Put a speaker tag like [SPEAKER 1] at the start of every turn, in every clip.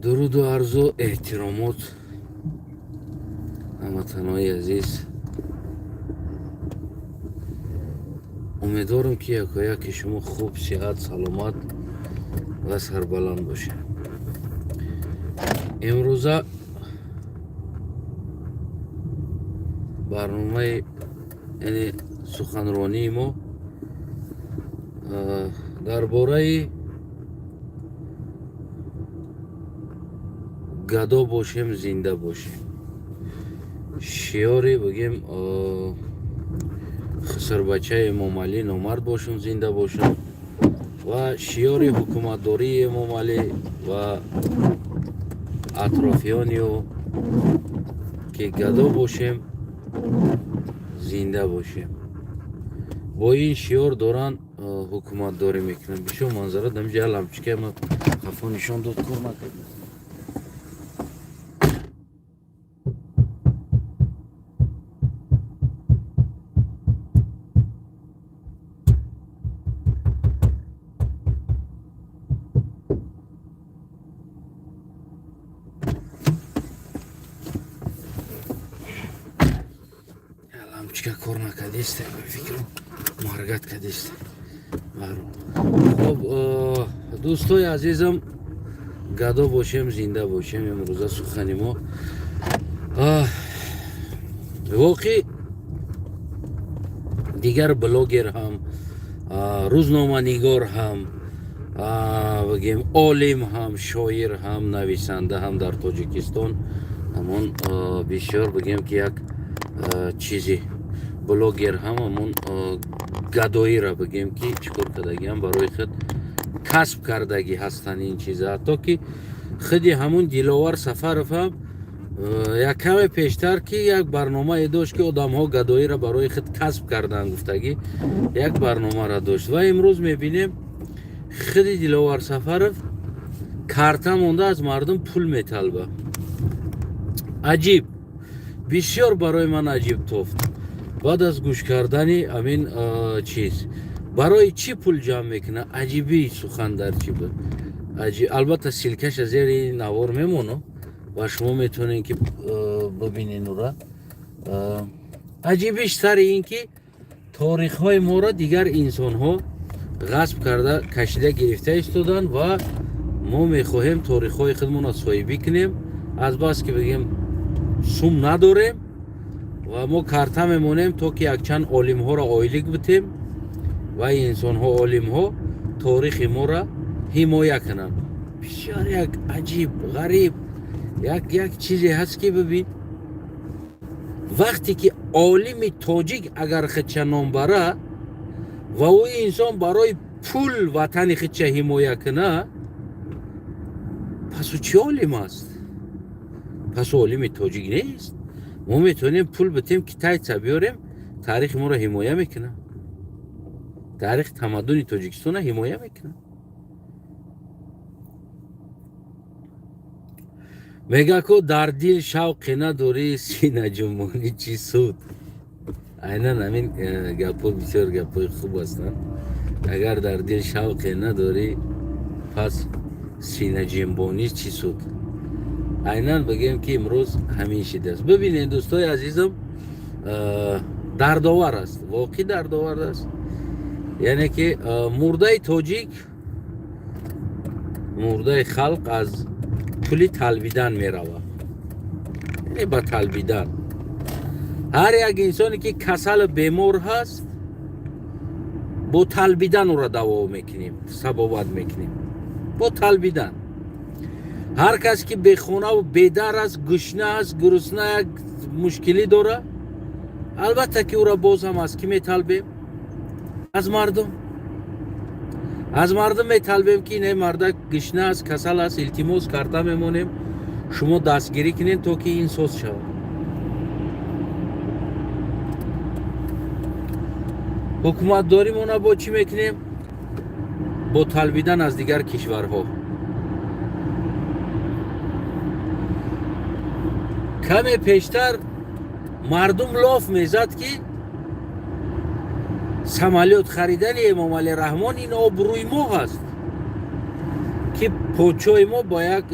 [SPEAKER 1] дуруду арзу эҳтиромот ҳамватанои азиз, умедворам ки якояки шумо хуб, сиҳат, саломат ва сарбаланд бошед. имрӯза барномаи яъне суханронии мо дар бораи гадо бошем, зинда бошем, шиёре бигем хисрбачаи Эмомалӣ номард бошем, зинда бошем, ва шиёри ҳукуматдории Эмомалӣ ва атрофиёнио ки гадо бошем, зинда бошем. бо ин шиёр доран ҳукуматдорӣ мекунем. бишо манзара дамҷа лампочкаи ма хафо нишон дод, кор накард. лампочка кор накардист, фикрам маргат кардист. хоб, дӯстои азизам, гадо бошем, зинда бошем. имрӯза сухани мо воқеъ дигар блогер ҳам, рӯзноманигор ҳам, бигем олим ҳам, шоир ҳам, нависанда ҳам дар Тоҷикистон ҳамон бисёр бигем ки як чизи блогер ҳам ҳамон гадоира бигем ки чӣ кор кардагиам барои худ касб кардаги ҳастанд ин чиза. ҳатто ки худи ҳамун Диловар Сафаров ҳам як каме пештар ки як барномае дошт ки одамҳо гадоира барои худ касб карданд гуфтагӣ як барномаро дошт. ва имрӯз мебинем худи Диловар Сафаров карта монда аз мардум пул металба. аҷиб, бисёр барои ман аҷиб тофт. баъд аз гӯш кардани амин чиз барои чӣ пул ҷамъ мекунад? аҷибӣ сухан дар чӣ буд? албатта силкаша зери навор мемоно ва шумо метавонед ки бибинед ура. аҷибиш сари ин ки торихҳои моро дигар инсонҳо ғасб карда, кашида гирифта истоданд ва мо мехоҳем торихҳои худмонро соҳибӣ кунем. азбас ки бигем сум надорем ва мо карта мемонем то ки якчанд олимҳоро ойлик битем ва инсонҳо, олимҳо торихи моро ҳимоя кунанд. бисёр як аҷиб, ғариб як чизе ҳаст ки бибин, вақте ки олими тоҷик агар худша ном бара ва ӯ инсон барои пул ватани худша ҳимоя куна, пас ӯ чӣ олим аст? пас ӯ олими тоҷик нест? мо метавонем пул битем ки тайца биёрем, таърихи моро ҳимоя мекунад, таърихи тамаддуни Тоҷикистона ҳимоя мекунад. мега ку дар дил шавқе надорӣ, синаҷунбонӣ чӣ суд? айнан амин гапҳо бисёр гапҳои хуб ҳастанд. агар дар дил шавқе надорӣ, пас синаҷунбонӣ чӣ суд? айнан бигем ки имрӯз ҳамин шидааст. бибинед дӯстои азизам, дардовар аст, воқеъ дардовар аст. яъне ки мурдаи тоҷик, мурдаи халқ аз пули талбидан меравад. яъне ба талбидан ҳар як инсоне ки касал бемор ҳаст, бо талбидан ӯро даво мекунем, сабобат мекунем бо талбидан. ҳар кас ки бехонаву бедар аст, гушна аст, гурусна, як мушкилӣ дора, албатта ки ӯро боз ҳам аз кӣ металбем? аз мардум. аз мардум металбем ки не мардак гушна аст, касал аст, илтимос карта мемонем шумо дастгирӣ кунед то ки ин соз шавад. ҳукуматдоримона бо чӣ мекунем? бо талбидан аз дигар кишварҳо. каме пештар мардум лоф мезад ки самолет харидани Эмомалӣ Раҳмон ин обрӯймоҳ аст. ки почои мо ба як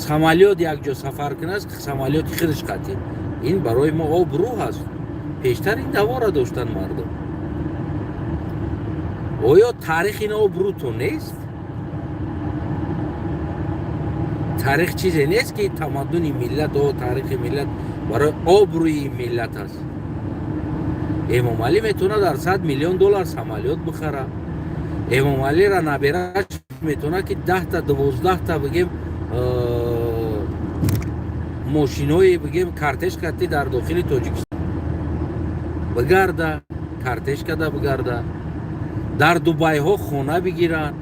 [SPEAKER 1] самолёт якҷо сафар кунад, самолёти худаш қатӣ. Ин барои мо обрӯ ҳаст. Пештар ин давора доштанд мардум. оё таърих ин обрӯтон нест? таърих чизе нест ки тамаддуни миллат таърихи миллат барои обрӯи миллат аст. эмомалӣ метавонад дар $100 миллион самолёт бихара. эмомалиро набираш метавонад ки 10-12 бигем мошинои бигем картеш кардӣ дар дохили Тоҷикистон бигарда, картеш карда бигарда, дар Дубайҳо хона бигиранд.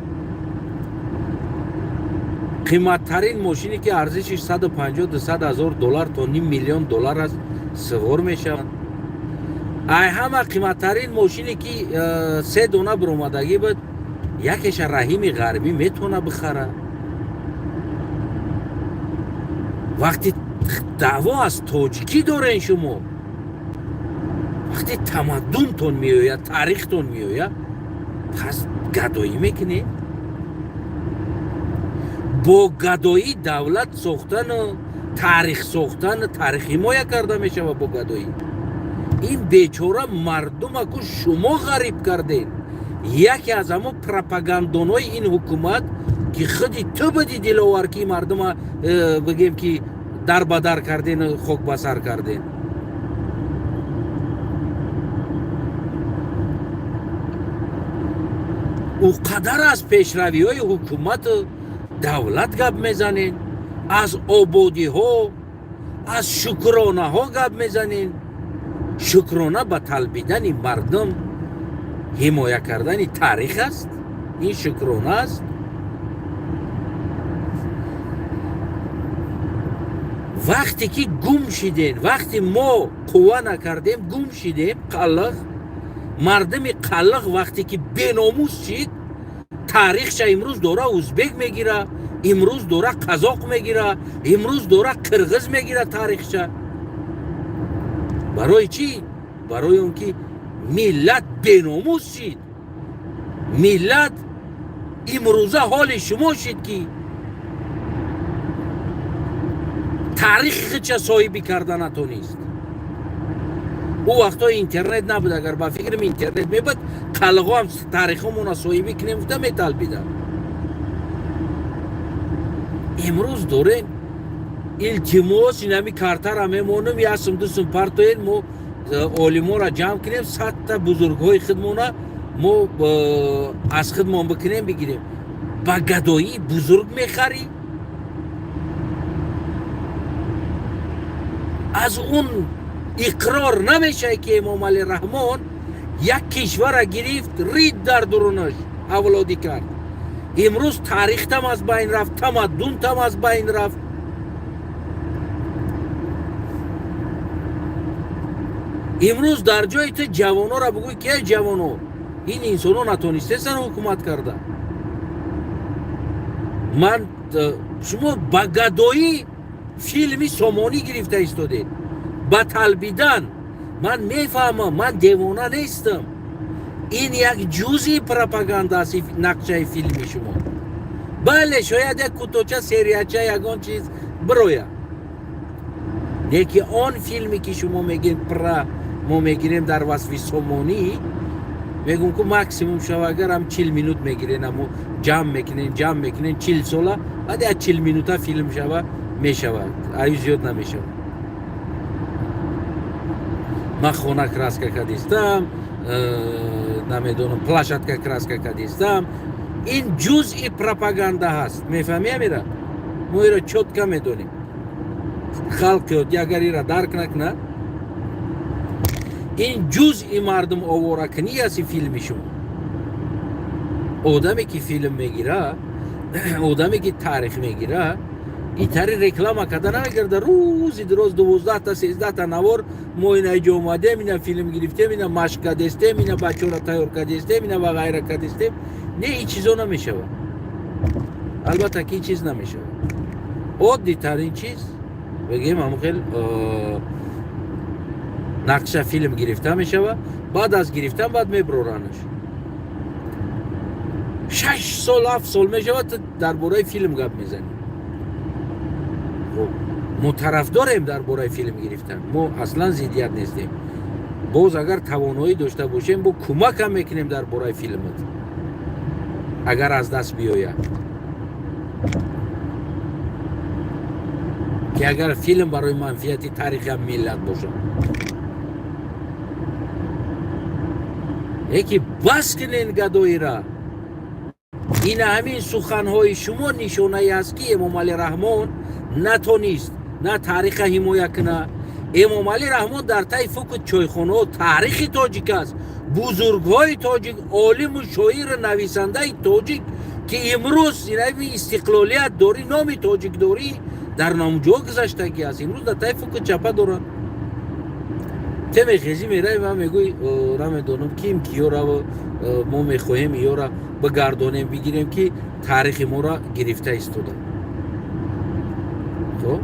[SPEAKER 1] қиматтарин мошине ки арзишиш $150,000-200,000 то $5 миллион аст савор мешаванд. ай ҳама қиматтарин мошине ки 3 дона биромадагӣ буд, якеша Раҳими Ғарбӣ метавона бихара. вақти даъво аз тоҷикӣ дорен шумо, вақти тамаддунтон меояд, таърихтон меояд, пас гадоӣ мекунед. бо гадоӣ давлат сохтану таърих сохтану таърих ҳимоя карда мешавад. бо гадоӣ ин бечора мардумаку шумо ғариб кардед. яке аз ҳамо пропагандонои ин ҳукумат ки худи ту буди диловар ки мардума бигем ки дарбадар карден, хок ба сар карден. او قدر از پیشروی های حکومت دولت گپ میزنین، از آبادی ها، از شکرانه ها گپ میزنین. شکرانه به طلبیدن مردم حمایت کردن تاریخ است. این شکرانه است. وقتی که گم شدین، وقتی ما قوه نکردیم گم شدیم، قلق مردم قلق وقتی که بیناموس شد، تاریخش امروز داره ازبک میگیره، امروز داره قزاق میگیره، امروز داره قرغز میگیره تاریخش. برای چی؟ برای اون که ملت بیناموس شد. ملت امروزه حال شما شد که تاریخ چه صاحبی کردن نتونست. او وقتا اینترنت نبود. اگر با فکرم اینترنت میبود قلقا هم تاریخمون صاحبی کنیم بوده میطلبیدن. امروز دورین التماس اینمی کارتر همه مونم یاسم دوستم پارتوین مو عالمو را جمع کنیم 100 تا بزرگای خودمونا مو از خودمون بکنیم بگیریم. با گدایی بزرگ میخری. از اون اقرار نمیشه که امام علی رحمان یک کشور را گرفت رید در درونش اولادی کرد. امروز تاریخ تم از بین رفت، تمدن تم از بین رفت. امروز در جای تو جوانو را بگوی که جوانو این انسانو نتونسته حکومت کرده. من شما با گدایی فیلمی سامانی گرفته ایستادید. با طلبیدن من میفهمم، من دیوانه نیستم. این یک جزئی پروپاگاندا است نقشه فیلمی شما. بله شاید یک کوتاچه سریاچه یگان چیز برویه. لیکن آن فیلمی که شما میگین ما میگیریم در وصف سامانی میگم که ماکسیموم شواگر هم 40 مینوت میگیرین، اما جمع میکنین 40 ساله بعد از 40 مینوته فیلم شوه میشود. آیو زیاد نمیشود. من خونه کراسکا کردیستم، نمیدونم پلاشتکا کراسکا کردیستم. این جزئی پروپاگاندا هست. میفهمی میره؟ ما ایرا چوتکا میدونیم. خلق اگر ایرا درک نکنه این جزئی مردم آواره کنی هستی فیلمی شما. آدمی که فیلم میگیره، آدمی که تاریخ میگیره، این تاری رکلام کردن نمیگرده. روزی دروز 12 تا 13 تا نوار ما اینجا جا اومده، اینا فیلم گرفتیم، اینا مشق کردیم، اینا بچه را تیار کردیم، اینا و غیره کردیم. نه این چیزا نمیشه. البته که این چیز نمیشه. عادی ترین چیز بگیم همون خیلی نقشه فیلم گرفته میشه و بعد از گرفتن بعد میبرورنش. 6 سال 7 سال میشود درباره فیلم گپ میزنیم. خب ما طرفداریم درباره فیلم گرفتن، ما اصلا ضدیت نیستیم. باز اگر توانایی داشته باشیم با کمک هم میکنیم درباره فیلمت اگر از دست بیاید. که اگر فیلم برای منفیت تاریخ ملت باشه، یکی بس کنین گدایی را. این همین سخنهای شما نشانه است که امام علی رحمان نتونست نه تاریخ حمایت کنه. امام علی رحمان در طی فکر چایخانه و تاریخ تاجیک است. بزرگهای تاجیک، عالم و شاعر نویسنده تاجیک که امروز این استقلالیت داری، نام تاجیک داری در نامجا گذشتگی است. امروز در طی فکر چپه دارن. تم خیزی میره و میگوی را میدونم کیم کیا را ما میخواهیم یا را بگردانیم بگیریم که تاریخ ما را گرفته ایستاده. خب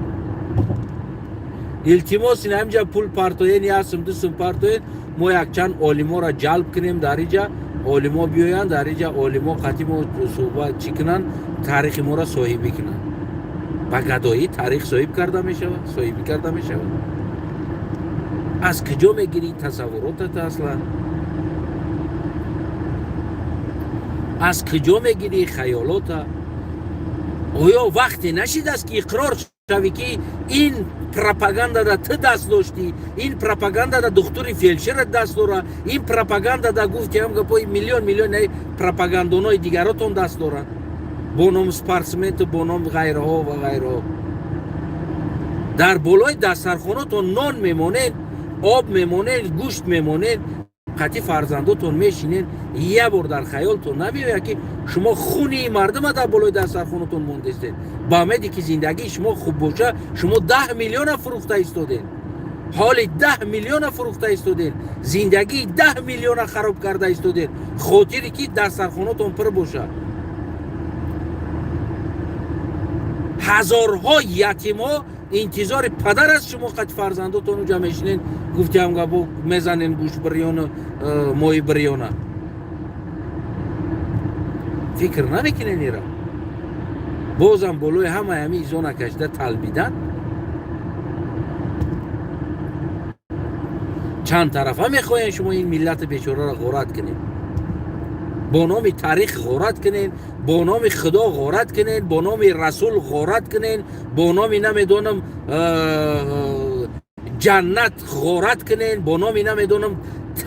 [SPEAKER 1] التماس این همجا پول پارتوین یا سمدوسم پارتوین ما یک چند عالما را جلب کنیم در اینجا، عالما بیاین در اینجا، عالما قطیم و صحبت چی کنن، تاریخ ما را صاحبی کنن. با گدایی تاریخ صاحب کرده میشود، صاحبی کرده میشود. از کجا میگیری تصوراتت اصلا؟ از کجا میگیری خیالات؟ آیا وقتی نشید است که اقرار شوی که این پروپاگاندا را تو دست داشتی، این پروپاگاندا را دکتر فیلشر دست داره، این پروپاگاندا را گفت که هم گپای میلیون پروپاگاندونای دیگراتون دست دارن با نام سپارسمنت، با نام غیرها و غیرها. در بالای دسترخواناتون نان میمونین، آب میمونین، گوشت میمونین، قطعی فرزنداتون میشینین. یه بار در خیالتون نمیاد که شما خونی مردم در بالای دسترخوانتون موندستین. با امیدی که زندگی شما خوب باشه شما 10 میلیون فروخته ایستادین، حال 10 میلیون فروخته ایستادین، زندگی 10 میلیون خراب کرده ایستادین، خاطری که دسترخوانتون پر باشه. هزارها یتیما انتظار پدر از شما قد فرزنداتون رو جمع میشینین گفتی هم گفت میزنین گوش بریان مای بریانه. فکر نمیکنین ایرا بازم بلوی همه همی زونه کشده تلبیدن. چند طرفه میخواین شما این ملت بیچاره را غارت کنین، با نام تاریخ غارت کنین، با نام خدا غارت کنین، با نام رسول غارت کنین، با نام نمیدونم جنت غارت کنین، با نام نمیدونم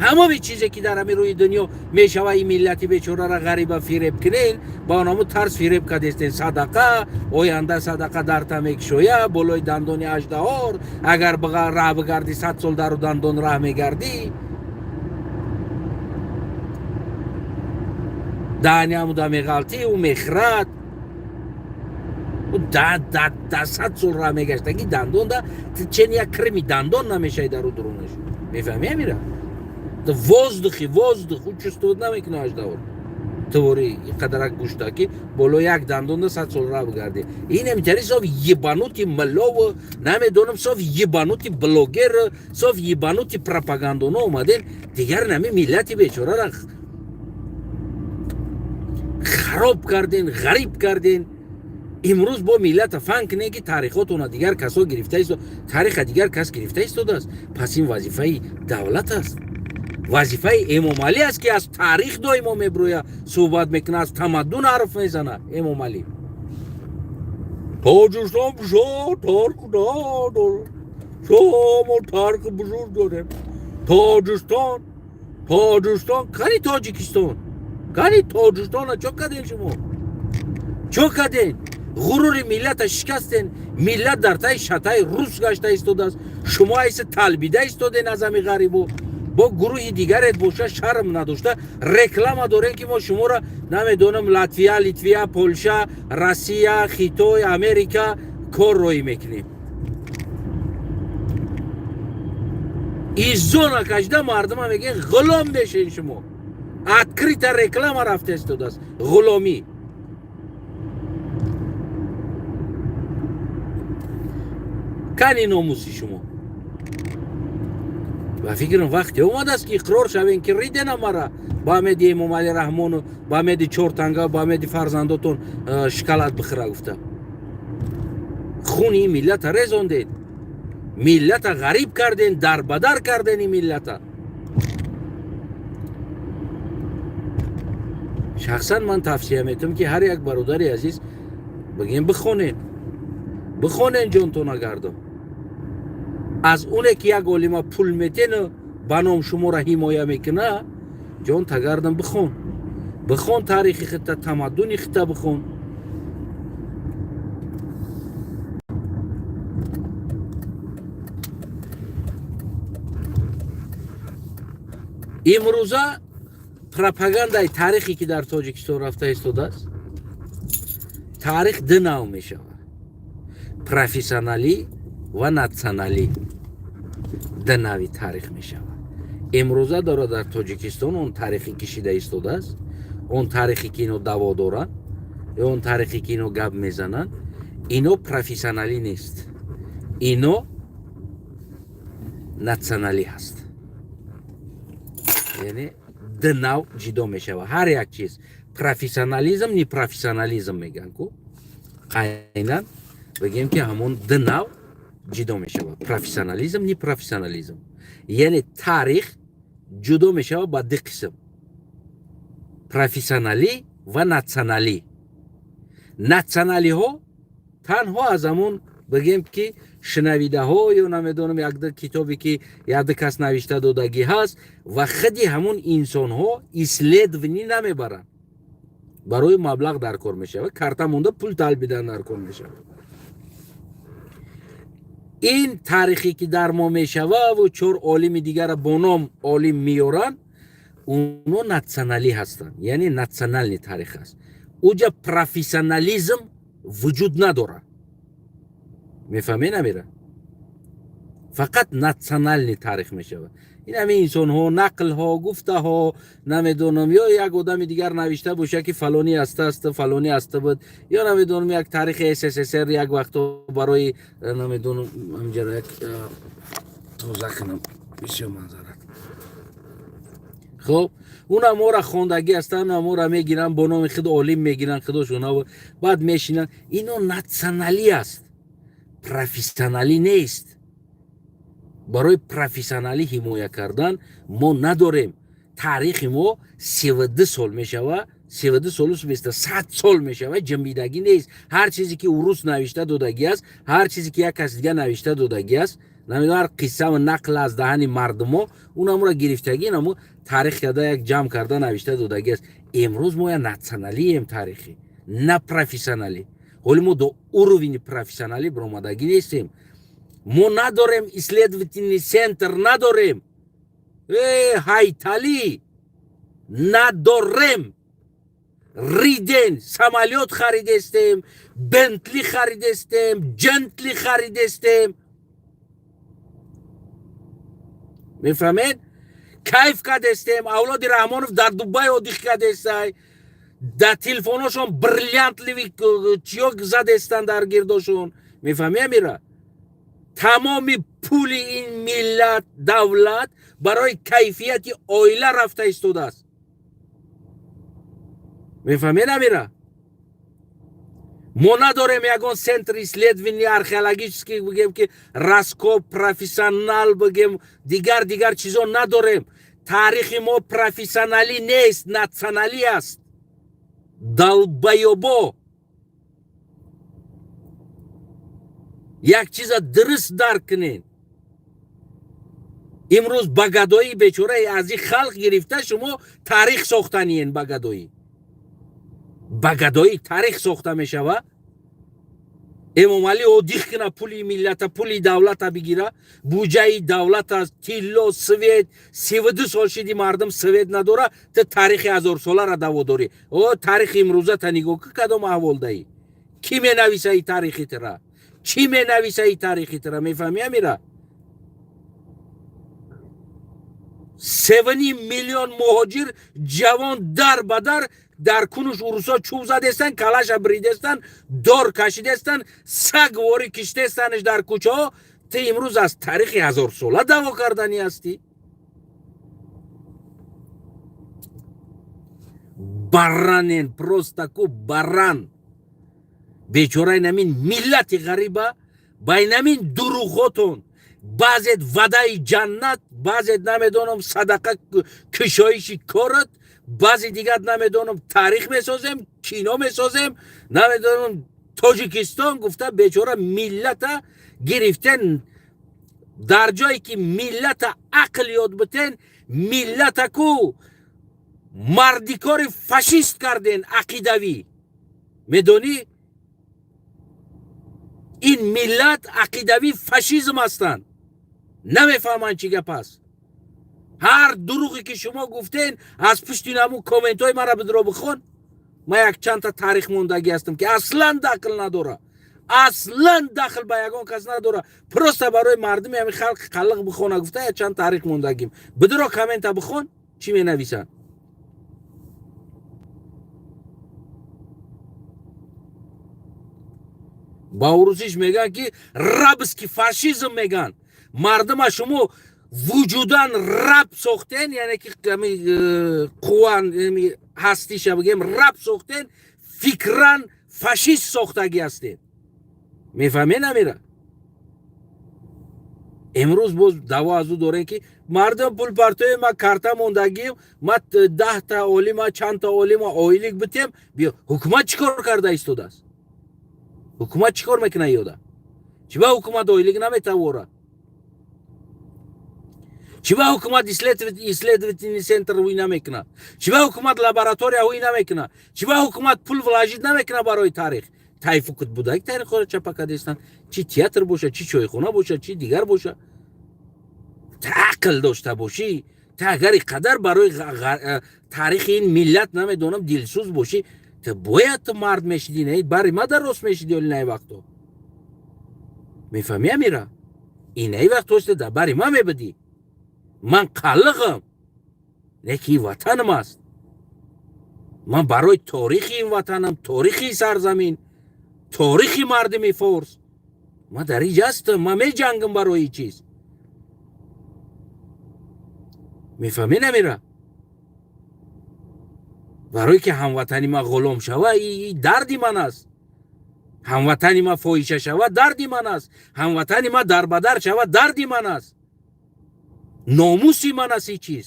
[SPEAKER 1] تمام چیزی که در همین روی دنیا میشوه این ملت بیچاره را غریبه فریب کنین، با نام ترس فریب کردین. صدقه آینده صدقه در تمیک شویه بالای دندان اژدهار، اگر راه بگردی 100 سال در دندان راه میگردی. دهنی همو دا میغلطی و میخرد و ده 100 سال راه میگشتگی دندان دا چین یک کرمی دندان نمیشه در رو درونش. میفهمی میره دا وازدخی خود چستود نمیکنه اجدهار توری قدرک گوشتا که بالا یک دندان دا 100 سال راه بگرده. این همیتری صاف یبانوتی ملا و نمیدونم صاف یبانوتی بلوگر، صاف یبانوتی پروپاگاندونا اومدن دیگر نمی ملتی بیچاره را خراب کردین، غریب کردین. امروز با ملت فهم کنه که تاریخاتون دیگر کسا گرفته است، تاریخ دیگر کس گرفته است. پس این وظیفه دولت است، وظیفه امام علی است که از تاریخ دائما میبرویه صحبت میکنه، از تمدن حرف میزنه. امام علی تاجستان بشا تارک دار شما تارک بزرگ داریم. تاجستان کنی تاجیکستان کنی تاجستان چو کردین شما؟ چو کردین؟ غرور ملت شکستین. ملت در تای شتای روس گشته ایستاده است. شما ایسه تلبیده ایستادین از همی غریبو. با گروه دیگرت باشه شرم نداشته رکلام دارین که ما شما را نمیدونم لاتویا، لیتویا، پولشا، روسیه، خیتوی، امریکا کار روی میکنیم. ایزونا کشده مردم هم میگن غلام بشین شما. اکریت رکلام رفته ایستاده است. غلامی. کنی ناموسی شما. و فکرم وقتی اومد است که اقرار شوین که ریدن مرا با امید امام علی رحمان و با امید چورتنگا با امید فرزنداتون شکلات بخوره گفته خونی ملت رزوندید ملت غریب کردین در بدر کردین این ملت شخصا من توصیه میتونم که هر یک برادری عزیز بگیم بخونین جونتون نگردم از اونه که یک عالم پول میتین به نام شما را حمایه میکنه جون تگردم بخون تاریخی خطه تمدنی خطه بخون امروزه پروپاگاندای تاریخی که در تاجیکستان رفته ایستاده است تاریخ دو نوع می شود پروفسیونالی و ناسیونالی دو نوع تاریخ می شود امروزه داره در تاجیکستان اون تاریخی کشیده ایستاده است اون تاریخی که اینو دوا دارن یا اون تاریخی که اینو گپ میزنن اینو پروفسیونالی نیست اینو ناسیونالی هست یعنی دو نوع جدا می شود هر یک چیز پروفسیونالیزم نی پروفسیونالیزم میگن کو قاینا بگیم که همون دو نوع جدا می شود پروفسیونالیزم نی پروفسیونالیزم یعنی تاریخ جدا می شود با دو قسم پروفسیونالی و ناسیونالی ها تنها از همون بگیم که شنویده ها یا نمیدونم یک دو کتابی که یک دو کس نوشته دادگی هست و خودی همون انسان ها اسلیدونی نمیبرن برای مبلغ در کار میشه و کارتا مونده پول طلبیدن در کار میشه این تاریخی که در ما میشه و چهار عالم دیگر با نام عالم میارن اونو ناسیونالی هستن یعنی ناسیونال تاریخ هست اوجا پروفسیونالیزم وجود نداره میفهمی نمیره فقط ناسیونال تاریخ میشه این همه انسان ها نقل ها گفته ها نمیدونم یا یک آدم دیگر نوشته باشه که فلانی است فلانی است بود یا نمیدونم یک تاریخ SSSR یک وقت برای نمیدونم همجرا یک توضیح کنم بسیار منظرت خب اون امورا خوندگی هستن امورا میگیرن با نام خود عالم میگیرن خودشون بعد میشینن اینو ناسیونالی است پروفسیونالی نیست برای پروفسیونالی حمایه کردن ما نداریم تاریخ ما 32 سال میشوه 32 سال بیست 100 سال میشوه جنبیدگی نیست هر چیزی که اوروس نوشته دادگی است هر چیزی که یک کس دیگه نوشته دادگی است نمیدونم هر قصه و نقل از دهن مردم ها اونم را گرفتگی نمو تاریخ کرده یک جمع کرده نوشته دادگی است امروز ما ناسیونالی ام تاریخی نه پروفسیونالی ولی ما دو اوروین پروفسیونالی برآمدگی نیستیم ما نداریم اسلیدویتینی سنتر نداریم هایتالی نداریم ریدن سمالیات خریدستیم بنتلی خریدستیم جنتلی خریدستیم میفهمید کیف کردستیم اولاد رحمانوف در دوبای اودیخ کردستای در تلفونشون بریلیانت لیوی چیوک زدستن در گردشون میفهمی میره تمامی پول این ملت دولت برای کیفیت آیله رفته ایستاده است میفهمی نمیره ما نداریم یکان سنتر اسلیدوینی ارخیولوژیسکی بگیم که راسکو پروفسیونال بگیم دیگر چیزا نداریم تاریخ ما پروفسیونالی نیست ناسیونالی است دلبایوبو یک چیز درست درک کنین امروز بگدایی بیچاره از این خلق گرفته شما تاریخ ساختنین بگدایی تاریخ ساخته می شوه امام علی اودیخ کنه پولی ملت پولی دولت بگیره بودجه دولت از تیلو سویت 32 سال شدی مردم سویت نداره تو تاریخ 1000 ساله را دوا داری او تاریخ امروزه تا نگاه که کدام احوال دهی کی می نویسه ای تاریخی تره چی می نویسه ای تاریخی تره میفهمی میره 7 میلیون مهاجر جوان در بدر در کنوش اوروسا چوب زدستن کلاش بریدستن دار کشیدستن سگ واری کشیدستنش در کوچه ها تی امروز از تاریخ 1000 ساله دعوا کردنی هستی барранен просто ку барран бечора намин миллати ғариба бай намин дуруғотон базет вадаи ҷаннат базет намедонам садақа кушоиши корат баъзе дигар намедонам таърих месозем кино месозем намедонам тоҷикистон гуфта бечора миллата гирифтен дар ҷое ки миллата ақл ёд битен миллата ку мардикори фашист карден ақидавӣ медонӣ ин миллат ақидавӣ фашизм ҳастанд намефаҳманд чӣ гап аст ҳар дуруғе ки шумо гуфтен аз пушти наму комментҳои мара бидро бихон ман як чандта таърих мондагӣ ҳастам ки аслан дахл надора аслан дахл ба ягон кас надора просто барои мардуми ҳамин халқи қаллиқ бихона гуфта як чанд таърих мондагим бидро коммента бихон чӣ менависанд ба урусиш меган ки рабски фашизм меган мардума шумо вуҷудан раб сохтен яъне ки қувван ҳастиша бигем раб сохтен фикран фашист сохтагӣ ҳастен мефаҳмед намира имрӯз боз даъво аз ӯ дорем ки мардум пулпартои ма карта мондагим ма 10 олима чандта олима оилик битем биё ҳукумат чӣ кор карда истодааст ҳукумат чӣ кор мекуна ёда чӣ ба ҳукумат оилик наметавора чӣ ба ҳукумат исследовательный центр ҳуй намекуна чӣ ба ҳукумат лаборатория ҳуй намекуна чӣ ба ҳукумат пул влажид намекуна барои таърих тайфукут будаги таърихҳоро чапа кардестанд чӣ театр боша чӣ чойхона боша чӣ дигар боша та ақл дошта бошӣ та агар иқадар барои таърихи ин миллат намедонам дилсӯз бошӣ та бояд ту мард мешидӣ не бари ма дар рост мешидӣ оли наи вақто мефаҳмӣ амира инаи вақт ҳосте дар бари ма мебидӣ ман қаллиғам не ки ватанам аст ман барои торихи ин ватанам торихи сарзамин торихи мардуми форс ман дар инҷа ҳастам ман меҷангам барои чиз мефаҳмӣ намира барое ки ҳамватани ман ғулом шава дарди ман аст ҳамватани ман фоҳиша шава дарди ман аст ҳамватани ман дарбадар шава дарди ман аст номуси ман аст ин чиз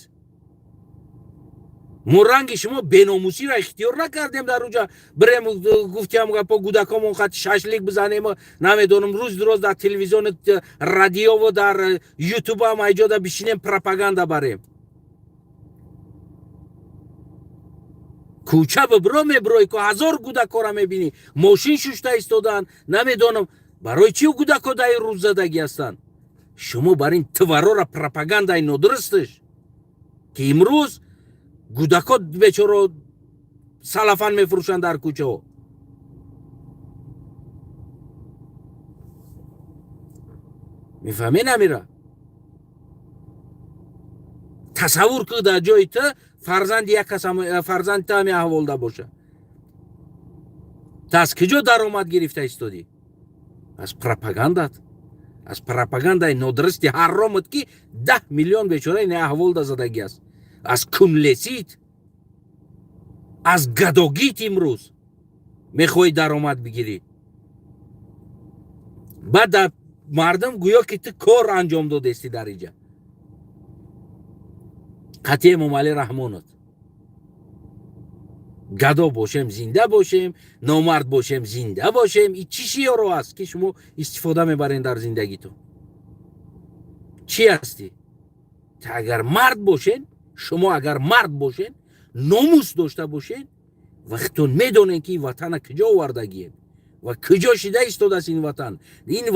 [SPEAKER 1] мо ранги шумо беномусиро ихтиёр накардем дар уҷа бирем гуфтиам гапо гудакомон хати шашлик бизанем намедонам рӯз дуроз дар телевизиони радиово дар ютубам айҷода бишинем пропаганда барем кӯча бибро меброи ку ҳазор гудакора мебинӣ мошин шушта истодаанд намедонам барои чӣ гудако даи рӯз задагӣ ҳастанд шумо бар ин тварора пропагандаи нодурустиш ки имрӯз гудако бечоро салафан мефурӯшанд дар кӯчаҳо мефаҳмед намира тасаввур кӯ дар ҷои ту фарзанди як кас фарзанди ту ҳамин аҳволда боша ту аз куҷо даромад гирифта истодӣ аз пропагандат аз пропагандаи нодурусти ҳаромат ки 10 миллион бечора ин аҳволда задагӣ аст аз кунлесит аз гадогит имрӯз мехоҳӣ даромад бигирӣ баъд мардум гӯё ки ту кор анҷом додести дар инҷа қатъи эмомалӣ раҳмонат гадо бошем зинда бошем номард бошем зинда бошем и чӣ шиёро аст ки шумо истифода мебарен дар зиндагитон чӣ ҳастӣ та агар мард бошен шумо агар мард бошен номус дошта бошен вақтон медонен ки ин ватана куҷо овардагиен ва куҷо шида истодааст ин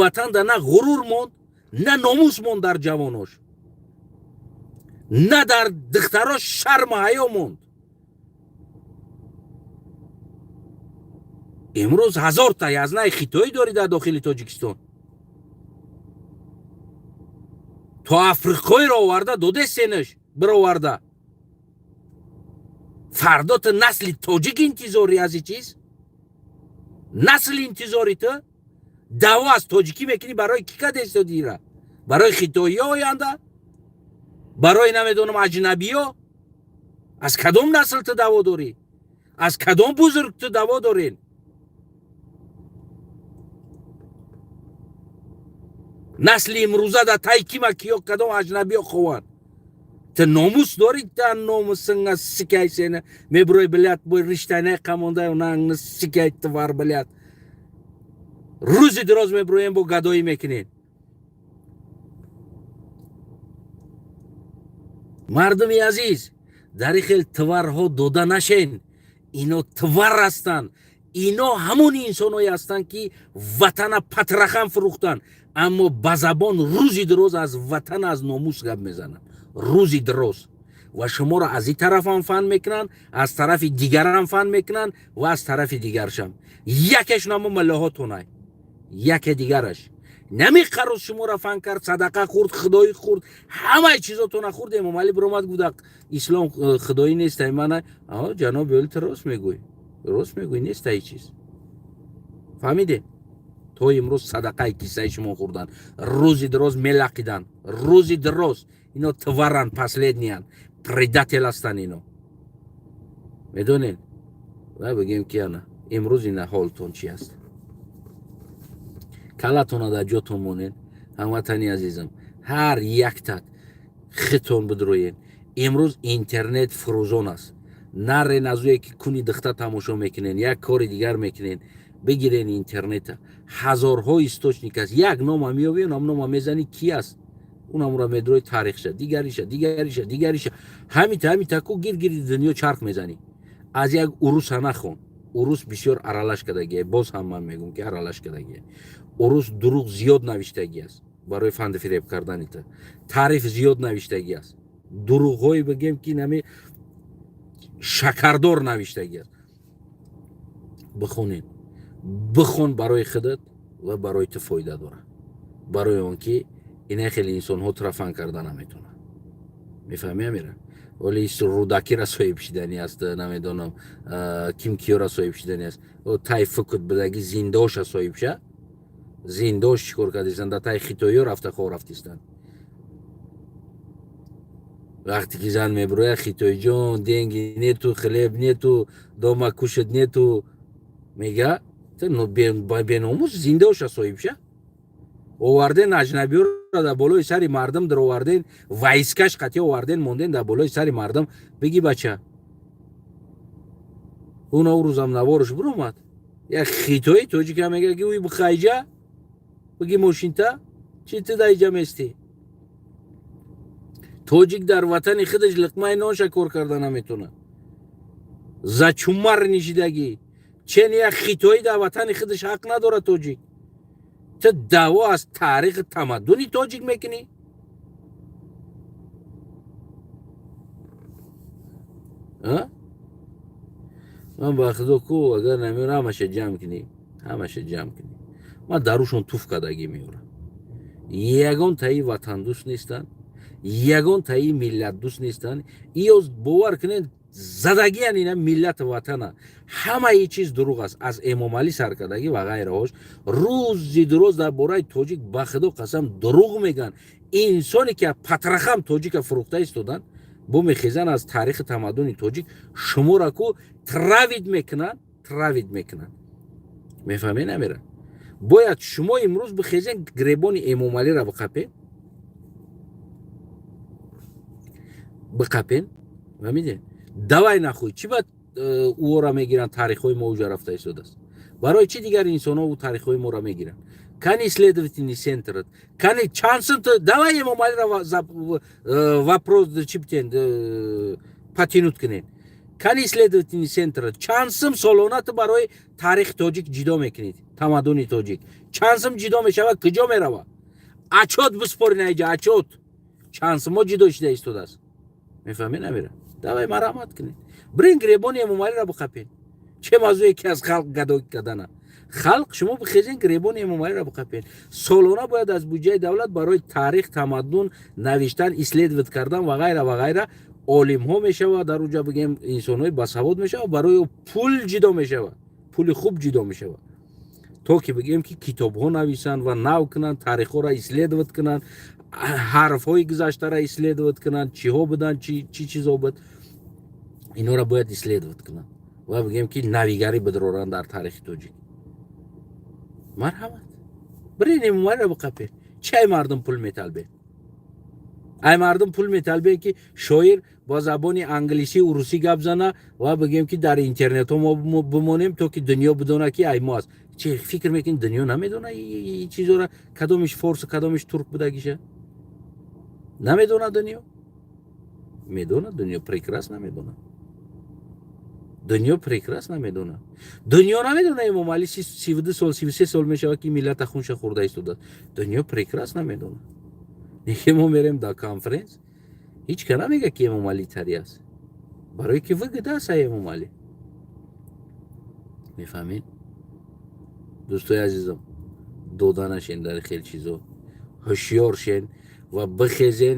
[SPEAKER 1] ватан да на ғурур монд на номус монд дар ҷавонош на дар духтарош шарму ҳаё монд имрӯз 1000 та язнаи хитоӣ дорӣ дар дохили тоҷикистон то африқоиро оварда додестенаш бироварда фардо ту насли тоҷик интизорӣ аз и чиз насли интизори ту даъво аз тоҷикӣ мекунӣ барои ки кадестодира барои хитоиё оянда барои намедонам аҷнабиё аз кадом насл ту даъво дорӣ از کدام بزرگ تو دوا دارین؟ نسل امروزه در تای کیما کیو کدام اجنبی خوان ته ناموس دارید تا ناموسنگا سکای سینه میبروی بلیت بوی رشته نه کمانده و نه سکای توار بلیت روزی دراز میبرویم با گدایی میکنین. مردمی عزیز در خیل توارها دوده نشین. اینو توار هستن. اینا همون انسانایی هستن که وطن پترخم فروختن اما بزبان روزی دراز از وطن از ناموس گپ میزنن روزی دراز و شما را از این طرف هم فن میکنن از طرف دیگر هم فن میکنن و از طرف دیگرشم یکش نامو ملاحاتونه یک دیگرش نمی قرار شما را فن کرد صدقه خورد خدایی خورد همه چیزاتون خورد. امام علی برآمد گفت اسلام خدایی نیست. من جناب ولت راست میگوی نیست ای چیز فهمیده. تو امروز صدقه کیسه شما خوردن روزی دراز ملقیدن روزی دراز اینا توارن پسلیدنیان پریداتل هستن اینا میدونین. و بگیم که نه امروز این حالتون چی است کلاتون در جاتون مونین. هموطنی عزیزم هر یک تک خطون بدروین. امروز اینترنت فروزون است. نرین از اوی که کنی دخته تماشا میکنین یک کار دیگر میکنین بگیرین اینترنت هزارها استوچنیک است. یک نام میابی اونم نام میزنی کی است اونم را میدروی تاریخ شد دیگریش همین تکو گیر دنیا چرخ میزنی. از یک عروس نخون. عروس بسیار ارالش کدگیه. باز هم من میگم که ارالش کدگیه. عروس دروغ زیاد نوشتگی است برای فند فریب کردن ایتا. تعریف زیاد نوشتگی است. دروغ های بگیم که نمی شکردار نوشتگی است. بخونین بخون برای خودت و برای تو فایده داره. برای اون که اینه خیلی انسان ها ترفن کردن نمیتونه. میفهمی امیره؟ ولی رودکی را صاحب شدنی است نمیدونم کیم کیو را صاحب شدنی است و تای فکر بدگی زنده‌اش را صاحب شه زنده‌اش چیکار کردیستن در تای خیتایی رفته خو رفتیستن. وقتی که زن میبروی خیتایی جان دنگی نه تو خلیب نه تو داما کوشت نه تو میگه تو بیناموس زنده‌اش را صاحب شه آوردن اجنبی را در بالای سر مردم در آوردن وایسکش قطعی آوردن موندن در بالای سر مردم. بگی بچه اون روزم نوارش برومد یک خیتوی توجی که میگه که اوی بخیجه بگی ماشین تا چی تو دایجه میستی توجیک در وطن خودش لقمه نان کار کردن نمیتونه زچومر نشیدگی چین یک خیتوی در وطن خودش حق نداره توجیک. تو دعوا از تاریخ تمدنی توجیک میکنی؟ من با خدا کو اگر نمیره همشه جمع کنی من دروشون توف کدگی میورم. یگان تایی وطن دوست نیستن یگان تایی ملت دوست نیستن. ایوز باور کنید زدگی اینا ملت وطنه همه ای چیز دروغ است. از امام علی سرکردگی و غیره هاش روزی دروز در بورای توجیک به خدا قسم دروغ میگن. انسانی که پترخم توجیک فروخته ایستادن بو میخیزن از تاریخ تمدن توجیک شما را کو تراوید میکنن. میفهمین نمیره؟ باید شما امروز بخیزن گریبان امام علی را بقپین فهمیدین؟ دوای نخوی چی باید او را میگیرن تاریخ های ما اوجا رفته ایستاده است. برای چی دیگر انسان ها او تاریخ های ما را میگیرن؟ Kan исследовательный центр, kan чансın давай ему вопрос чиптен патинут кнен. Kan исследовательный центр чансım солонат барои тарих тоҷик ҷидо мекунид. Тамаддуни тоҷик. Чансым ҷидо мешава куҷо мерава? Ачот биспорин айҷа ачот. Чансимо ҷидо шуда истодааст. Мефаҳмӣ намира? Давай марамат кунед. Бирин гребони эмомалиро биқапен. Че мавзӯе ки аз халқ гадоӣ кардана? خلق شما بخیزین گریبان امام علی را بقپین. سالانه باید از بودجه دولت برای تاریخ تمدن نوشتن اسلیدوت کردن و غیره عالم ها میشه و در اونجا بگیم انسان های باسواد میشه و برای پول جدا میشه و پول خوب جدا میشه و تا که بگیم که کتاب ها نویسن و نو کنن تاریخ ها را اسلیدوت کنن حرف های گذشته را اسلیدوت کنن چی ها بدن چی چیزا بود اینا را باید اسلیدوت کنن ва бигем ки навигарӣ бидроранд дар таърихи тоҷик. марҳамат бирин эмомалиро биқапе чи ай мардум пул металбе ай мардум пул металбе ки шоир бо забони англисӣ урусӣ гап зана ва бигем ки дар интернетҳо мо бимонем то ки дунё бидона ки ай мо аст. Чи фикр мекунӣ дунё намедона чизора кадомиш форсу кадомиш турк будагиша намедона дунё медона дунё прекрасно медона дунё прекрасно медона дунё намедона эмомалӣ 32 сол 33 сол мешавад ки миллата хунша хӯрда истода дунё прекрасно медона нике мо мерем дар конференс ҳеч ка намега ки эмомалӣ тари аст барое ки выгода аст эмомалӣ мефаҳмед дӯстои азизам дода нашен дар хел чизо ҳушёр шен ва бихезен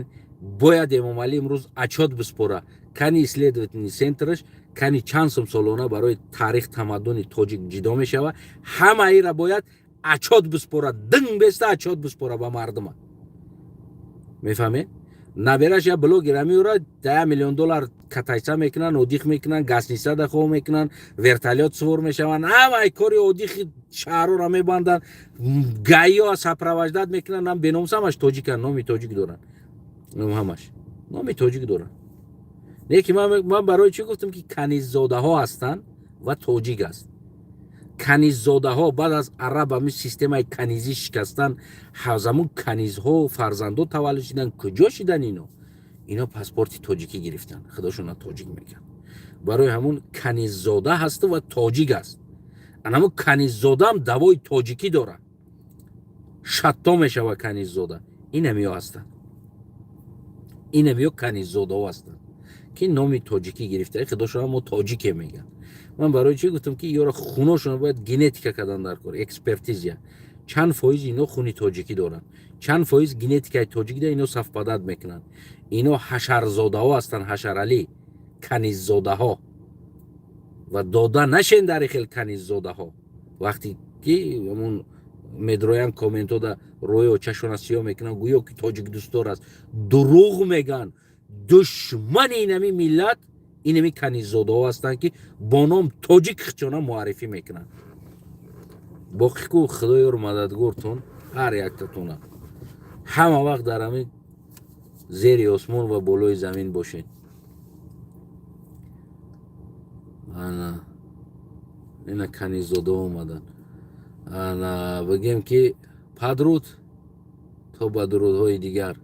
[SPEAKER 1] бояд эмомалӣ имрӯз отчёт биспора кани исследовательный центраш кани чанд сум солона барои таърих тамаддуни тоҷик ҷидо мешава ҳамаира бояд отчёт биспора динг беста отчёт биспора ба мардума мефаҳмед набераш я блогера меорад $1 миллион катайса мекунанд одих мекунанд гасниса дахоҳ мекунанд вертолет сувор мешаванд ҳамаи кори одихи шаҳрҳоро мебанданд гаиҳо сапровождат мекунанд нам беномусамаш тоҷиканд номи тоҷик доранд ҳамаш номи тоҷик доранд не ки ман барои чӣ гуфтам ки каниззодаҳо ҳастанд ва тоҷик аст каниззодаҳо баъд аз араб ҳами системаи канизӣ шикастан ҳазамун канизҳо фарзандо таваллуд шидан куҷо шидан ино паспорти тоҷикӣ гирифтан худошона тоҷик мегӯянд барои ҳамун каниззода ҳасту ва тоҷик аст анамун каниззодаам давои тоҷикӣ дорад шатто мешава каниззода инамиё ҳастанд инамиё каниззодаҳо ҳастанд ки номи тоҷикӣ гирифта худошона мо тоҷике мегӯянд ман барои чӣ гуфтам ки ёра хуношона бояд генетика кардан дар кор экспертизия чанд фоиз ино хуни тоҷикӣ доранд чанд фоиз генетикаи тоҷикда ино сафпадат мекунанд ино ҳашарзодаҳо ҳастанд ҳашаралӣ каниззодаҳо ва дода нашен дар хел каниззодаҳо вақте ки ҳамун медроянд комментода рӯи очашона сиёҳ мекунанд гӯё ки тоҷикдӯстдор аст дурӯғ мегӯянд душмани инами миллат инами каниззодаҳо ҳастанд ки бо ном тоҷик хичона муаррифӣ мекунанд боқӣ ку худоёр мададгортон ҳар яктатона ҳама вақт дар ҳамин зери осмон ва болои замин бошед ана ина каниззодаҳо омаданд ана бигем ки падруд то ба дурудҳои дигар.